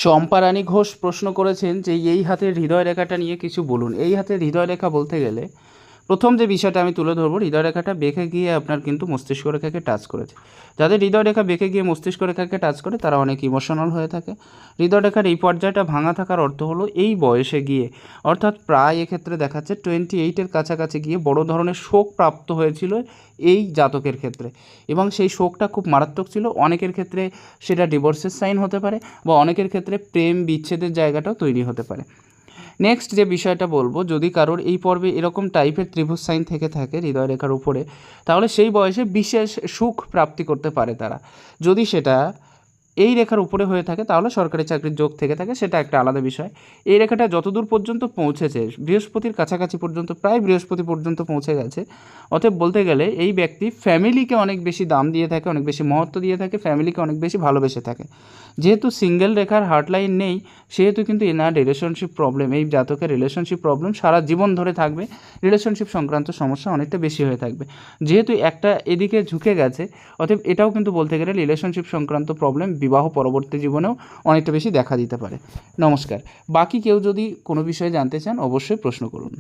শম্পা রানী ঘোষ প্রশ্ন করেছেন যে এই হাতের হৃদয় রেখাটা নিয়ে কিছু বলুন। এই হাতের হৃদয় রেখা বলতে গেলে প্রথম যে বিষয়টা আমি তুলে ধরবো, হৃদয় রেখাটা বেঁকে গিয়ে আপনার কিন্তু মস্তিষ্ক রেখাকে টাচ করেছে। যাদের হৃদয় রেখা বেঁকে গিয়ে মস্তিষ্ক রেখাকে টাচ করে তারা অনেক ইমোশনাল হয়ে থাকে। হৃদয় রেখার এই পর্যায়টা ভাঙা থাকার অর্থ হলো এই বয়সে গিয়ে, অর্থাৎ প্রায় এক্ষেত্রে দেখাচ্ছে 28-এর কাছাকাছি গিয়ে বড় ধরনের শোক প্রাপ্ত হয়েছিল এই জাতকের ক্ষেত্রে, এবং সেই শোকটা খুব মারাত্মক ছিল। অনেকের ক্ষেত্রে সেটা ডিভোর্সের সাইন হতে পারে বা অনেকের ক্ষেত্রে প্রেম বিচ্ছেদের জায়গাটাও তৈরি হতে পারে। নেক্সট যে বিষয়টা বলবো, যদি কারোর এই পর্বে এরকম টাইপের ত্রিভুজ সাইন থেকে থাকে হৃদয় রেখার উপরে, তাহলে সেই বয়সে বিশেষ সুখ প্রাপ্তি করতে পারে তারা। যদি সেটা এই রেখার উপরে হয়ে থাকে তাহলে সরকারি চাকরির যোগ থেকে থাকে, সেটা একটা আলাদা বিষয়। এই রেখাটা যতদূর পর্যন্ত পৌঁছেছে, বৃহস্পতির কাছাকাছি পর্যন্ত, প্রায় বৃহস্পতি পর্যন্ত পৌঁছে গেছে। অতএব বলতে গেলে এই ব্যক্তি ফ্যামিলিকে অনেক বেশি দাম দিয়ে থাকে, অনেক বেশি মহত্ব দিয়ে থাকে, ফ্যামিলিকে অনেক বেশি ভালোবেসে থাকে। যেহেতু সিঙ্গেল রেখার হার্টলাইন নেই, সেহেতু কিন্তু এনার রিলেশনশিপ প্রবলেম, এই জাতকের রিলেশনশিপ প্রবলেম সারা জীবন ধরে থাকবে। রিলেশনশিপ সংক্রান্ত সমস্যা অনেকটা বেশি হয়ে থাকবে। যেহেতু একটা এদিকে ঝুঁকে গেছে, অতএব এটাও কিন্তু বলতে গেলে রিলেশনশিপ সংক্রান্ত প্রবলেম বিবাহ পরবর্তী জীবনেও অনেকটা বেশি দেখা দিতে পারে। নমস্কার। বাকি কেউ যদি কোনো বিষয়ে জানতে চান অবশ্যই প্রশ্ন করুন।